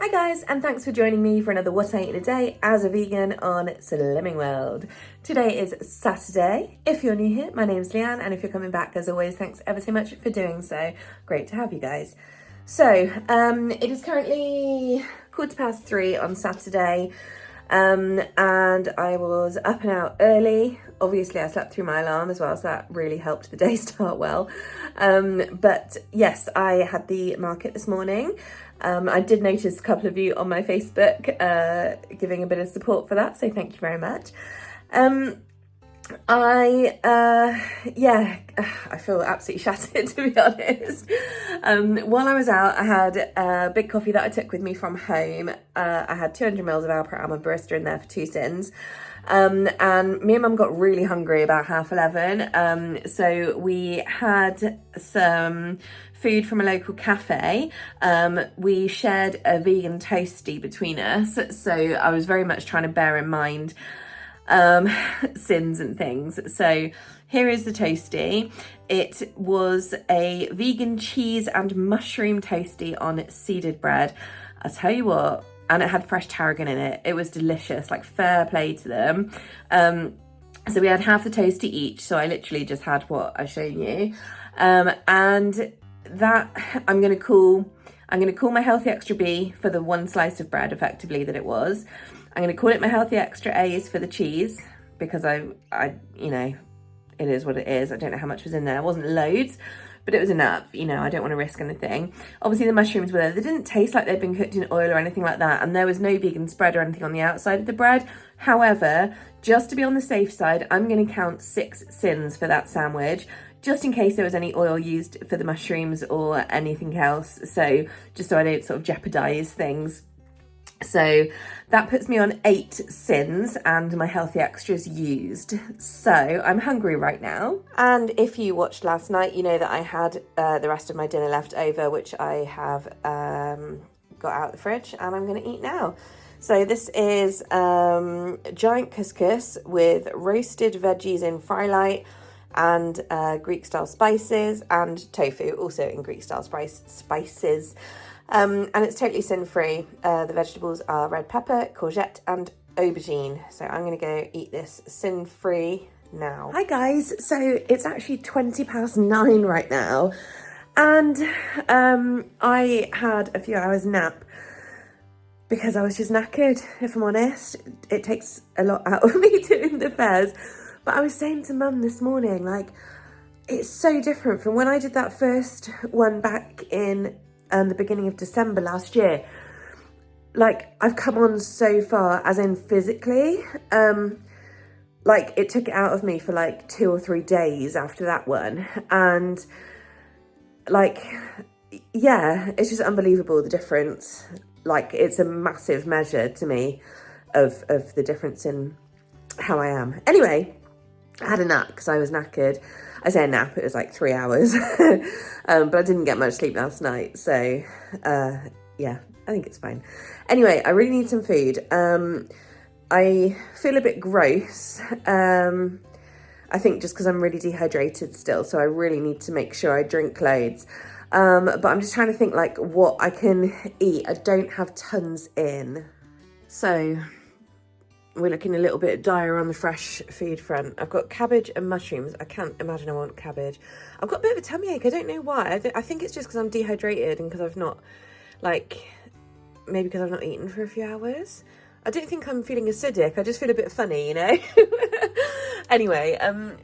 Hi guys, and thanks for joining me for another What I Eat in a Day as a vegan on Slimming World. Today is Saturday. If you're new here, my name's Leanne, and if you're coming back, as always, thanks ever so much for doing so. Great to have you guys. So, it is currently 3:15 on Saturday, and I was up and out early. Obviously, I slept through my alarm as well, so that really helped the day start well. But yes, I had the market this morning. I did notice a couple of you on my Facebook giving a bit of support for that, so thank you very much. I feel absolutely shattered, to be honest. While I was out, I had a big coffee that I took with me from home. I had 200 mils of Alpro Almond Barista in there for 2 syns. And me and Mum got really hungry about 11:30. So we had some food from a local cafe. We shared a vegan toastie between us. So I was very much trying to bear in mind syns and things. So here is the toastie. It was a vegan cheese and mushroom toastie on seeded bread. I'll tell you what, and it had fresh tarragon in it. It was delicious, like fair play to them. So we had half the toastie each. So I literally just had what I've shown you. And that I'm gonna call my healthy extra B for the one slice of bread, effectively, that it was. I'm going to call it my healthy extra A's for the cheese, because I, you know, it is what it is. I don't know how much was in there. It wasn't loads, but it was enough. You know, I don't want to risk anything. Obviously the mushrooms were there. They didn't taste like they'd been cooked in oil or anything like that. And there was no vegan spread or anything on the outside of the bread. However, just to be on the safe side, I'm going to count 6 syns for that sandwich, just in case there was any oil used for the mushrooms or anything else. So just so I don't sort of jeopardize things. So that puts me on 8 syns and my healthy extras used. So I'm hungry right now. And if you watched last night, you know that I had the rest of my dinner left over, which I have got out of the fridge and I'm going to eat now. So this is giant couscous with roasted veggies in fry light and Greek style spices, and tofu also in Greek style spices. And it's totally sin-free. The vegetables are red pepper, courgette and aubergine. So I'm going to go eat this sin-free now. Hi guys, so it's actually 9:20 right now, and I had a few hours nap because I was just knackered, if I'm honest. It takes a lot out of me doing the fairs. But I was saying to Mum this morning, like, it's so different from when I did that first one back in the beginning of December last year. Like, I've come on so far, as in physically. Like, it took it out of me for like 2 or 3 days after that one. And like, yeah, it's just unbelievable, the difference. Like, it's a massive measure to me of the difference in how I am. Anyway, I had a nap because I was knackered. I say a nap, it was like 3 hours. But I didn't get much sleep last night. So, yeah, I think it's fine. Anyway, I really need some food. I feel a bit gross. I think just because I'm really dehydrated still. So I really need to make sure I drink loads. But I'm just trying to think like what I can eat. I don't have tons in. So we're looking a little bit dire on the fresh food front. I've got cabbage and mushrooms. I can't imagine I want cabbage. I've got a bit of a tummy ache. I don't know why. I think it's just because I'm dehydrated and because I've not, like, maybe because I've not eaten for a few hours. I don't think I'm feeling acidic. I just feel a bit funny, you know? Anyway,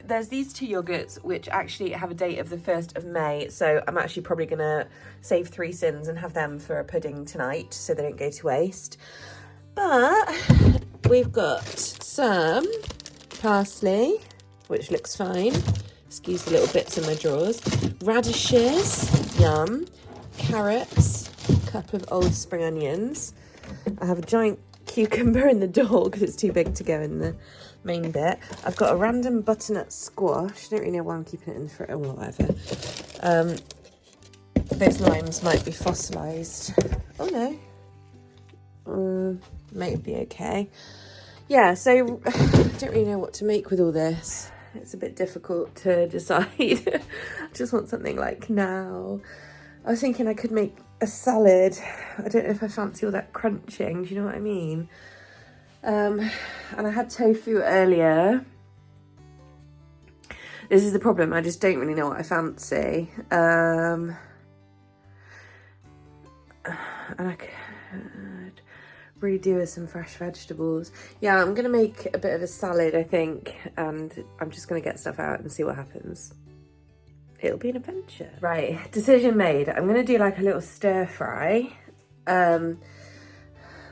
there's these 2 yogurts, which actually have a date of the 1st of May. So I'm actually probably going to save 3 syns and have them for a pudding tonight so they don't go to waste. But we've got some parsley, which looks fine. Excuse the little bits in my drawers. Radishes, yum. Carrots, cup of old spring onions. I have a giant cucumber in the door because it's too big to go in the main bit. I've got a random butternut squash. I don't really know why I'm keeping it in the fridge. Oh, whatever. Those limes might be fossilised. Oh, no. Might be okay. Yeah, so I don't really know what to make with all this. It's a bit difficult to decide. I just want something like now. I was thinking I could make a salad. I don't know if I fancy all that crunching, do you know what I mean? And I had tofu earlier. This is the problem, I just don't really know what I fancy. And I could really do with some fresh vegetables. Yeah, I'm gonna make a bit of a salad, I think, and I'm just gonna get stuff out and see what happens. It'll be an adventure. Right, decision made. I'm gonna do like a little stir fry. That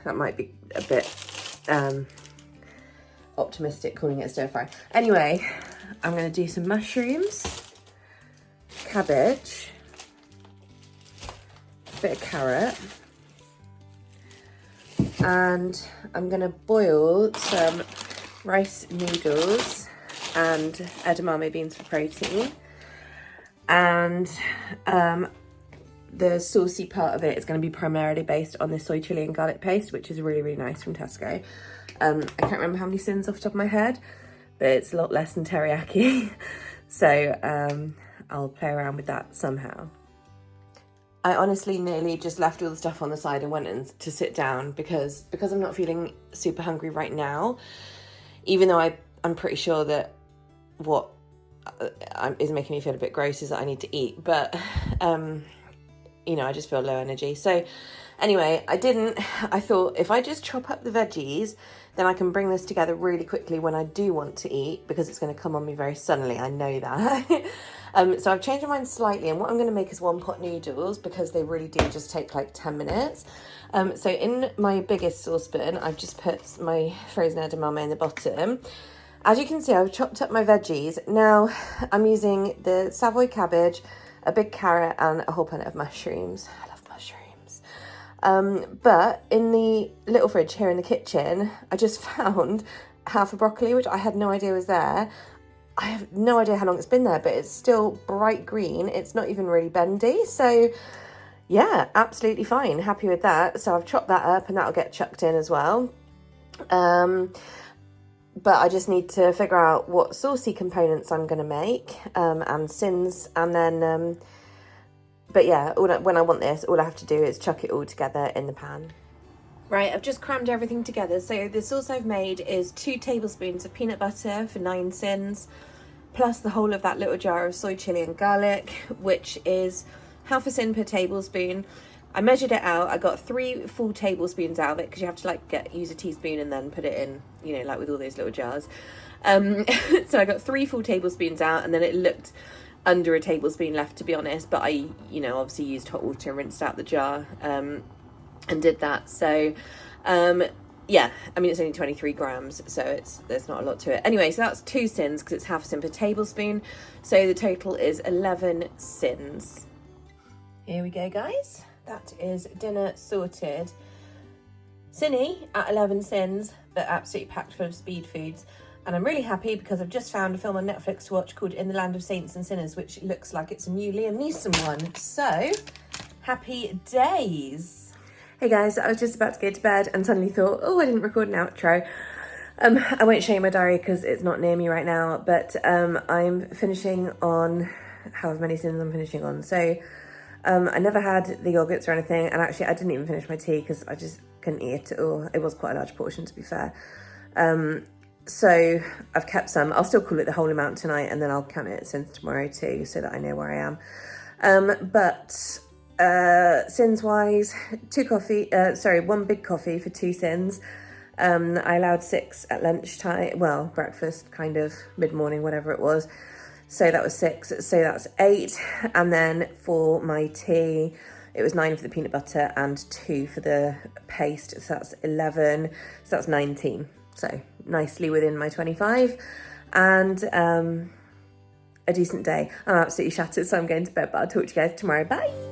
might be a bit optimistic calling it a stir fry. Anyway, I'm gonna do some mushrooms, cabbage, a bit of carrot, and I'm gonna boil some rice noodles and edamame beans for protein. And the saucy part of it is going to be primarily based on this soy chili and garlic paste, which is really, really nice from Tesco. I can't remember how many syns off the top of my head, but it's a lot less than teriyaki. So I'll play around with that somehow. I honestly nearly just left all the stuff on the side and went in to sit down because I'm not feeling super hungry right now, even though I'm pretty sure that what is making me feel a bit gross is that I need to eat, but you know, I just feel low energy. So anyway, I thought if I just chop up the veggies, then I can bring this together really quickly when I do want to eat, because it's going to come on me very suddenly, I know that. So I've changed my mind slightly, and what I'm going to make is one pot noodles, because they really do just take like 10 minutes. So in my biggest saucepan, I've just put my frozen edamame in the bottom. As you can see, I've chopped up my veggies. Now I'm using the Savoy cabbage, a big carrot, and a whole pint of mushrooms. I love mushrooms. But in the little fridge here in the kitchen, I just found half a broccoli, which I had no idea was there. I have no idea how long it's been there, but it's still bright green. It's not even really bendy. So yeah, absolutely fine. Happy with that. So I've chopped that up and that'll get chucked in as well. But I just need to figure out what saucy components I'm going to make, and syns, and then, but yeah, when I want this, all I have to do is chuck it all together in the pan. Right, I've just crammed everything together. So the sauce I've made is 2 tablespoons of peanut butter for 9 syns, plus the whole of that little jar of soy chili and garlic, which is half a syn per tablespoon. I measured it out. I got 3 full tablespoons out of it, because you have to like use a teaspoon and then put it in, you know, like with all those little jars. So I got 3 full tablespoons out, and then it looked under a tablespoon left, to be honest. But I, you know, obviously used hot water and rinsed out the jar, and did that. So yeah, I mean, it's only 23 grams, so there's not a lot to it. Anyway, so that's 2 syns, because it's half a syn per tablespoon. So the total is 11 syns. Here we go, guys. That is dinner sorted. Synny at 11 syns, but absolutely packed full of speed foods. And I'm really happy because I've just found a film on Netflix to watch called In the Land of Saints and Sinners, which looks like it's a new Liam Neeson one. So, happy days. Hey guys, I was just about to go to bed and suddenly thought, oh, I didn't record an outro. I won't show you my diary because it's not near me right now, but I'm finishing on however many syns I'm finishing on. So, I never had the yogurts or anything, and actually I didn't even finish my tea because I just couldn't eat it all. It was quite a large portion, to be fair. So I've kept some. I'll still call it the whole amount tonight, and then I'll count it since tomorrow too, so that I know where I am. But syns wise, 1 big coffee for 2 syns. I allowed 6 at lunchtime, well, breakfast, kind of mid-morning, whatever it was. So that was 6, so that's 8. And then for my tea, it was 9 for the peanut butter and 2 for the paste, so that's 11, so that's 19. So nicely within my 25, and a decent day. I'm absolutely shattered, so I'm going to bed, but I'll talk to you guys tomorrow. Bye!